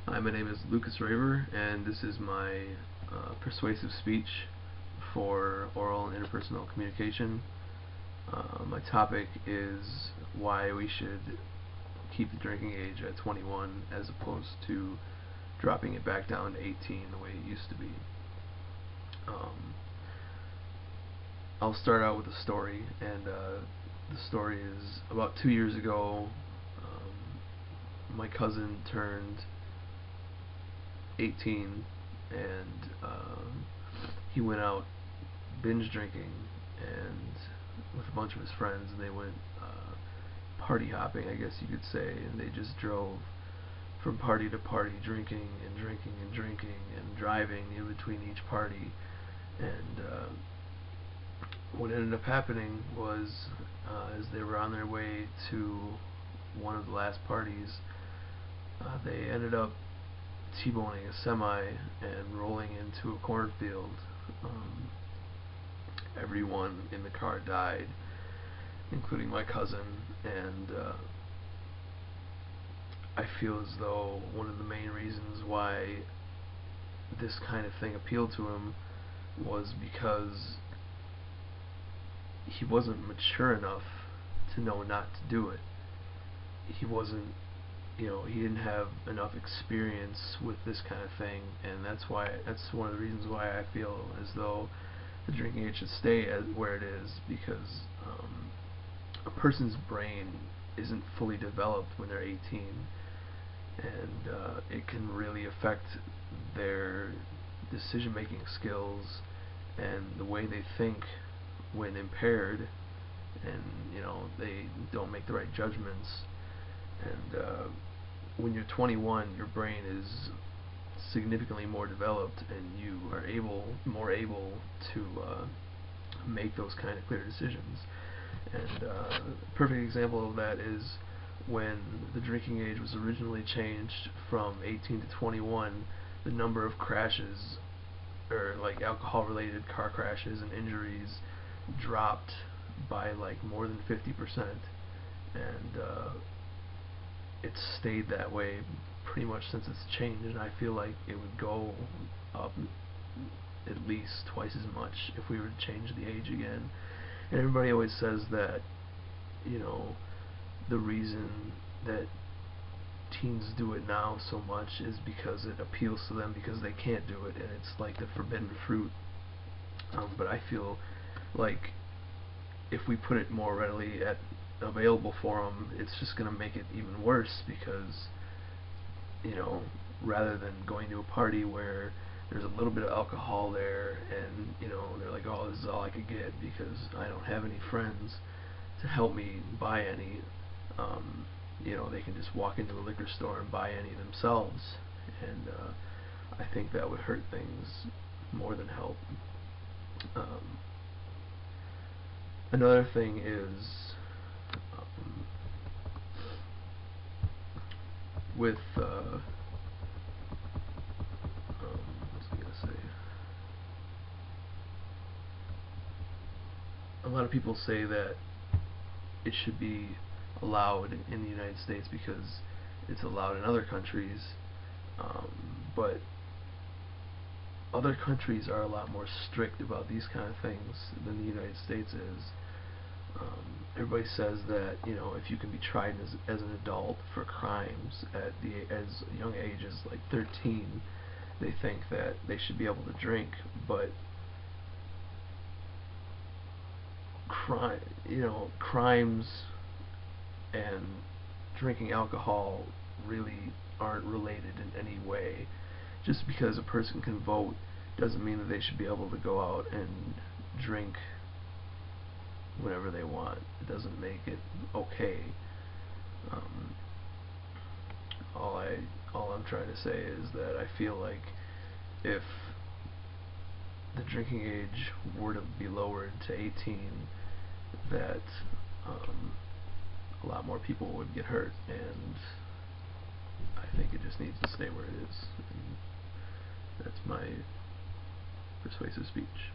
Hi, my name is Lucas Raver, and this is my persuasive speech for oral and interpersonal communication. My topic is why we should keep the drinking age at 21 as opposed to dropping it back down to 18 the way it used to be. I'll start out with a story, and the story is about 2 years ago. My cousin turned 18, and he went out binge drinking and with a bunch of his friends, and they went party hopping, I guess you could say, and they just drove from party to party, drinking and drinking and drinking and driving in between each party. And what ended up happening was, as they were on their way to one of the last parties, they ended up T-boning a semi and rolling into a cornfield. Everyone in the car died, including my cousin, and I feel as though one of the main reasons why this kind of thing appealed to him was because he wasn't mature enough to know not to do it. He wasn't, he didn't have enough experience with this kind of thing, and that's one of the reasons why I feel as though the drinking age should stay where it is, because a person's brain isn't fully developed when they're 18, and it can really affect their decision-making skills and the way they think when impaired, and they don't make the right judgments. And when you're 21, your brain is significantly more developed, and you are more able to make those kind of clear decisions. And a perfect example of that is when the drinking age was originally changed from 18 to 21, the number of crashes, or like alcohol-related car crashes and injuries, dropped by like more than 50%, and it's stayed that way pretty much since it's changed, and I feel like it would go up at least twice as much if we were to change the age again. And everybody always says that, the reason that teens do it now so much is because it appeals to them because they can't do it, and it's like the forbidden fruit. But I feel like if we put it more readily available for them, it's just going to make it even worse, because rather than going to a party where there's a little bit of alcohol there, and they're like, oh, this is all I could get because I don't have any friends to help me buy any. They can just walk into a liquor store and buy any themselves, and I think that would hurt things more than help. Another thing is, with what's I gonna say? A lot of people say that it should be allowed in the United States because it's allowed in other countries, but other countries are a lot more strict about these kind of things than the United States is. Everybody says that if you can be tried as an adult for crimes as young ages like 13, they think that they should be able to drink, but crimes and drinking alcohol really aren't related in any way. Just because a person can vote doesn't mean that they should be able to go out and drink whenever they want. It doesn't make it okay. Um, all I'm trying to say is that I feel like if the drinking age were to be lowered to 18, that a lot more people would get hurt, and I think it just needs to stay where it is. And that's my persuasive speech.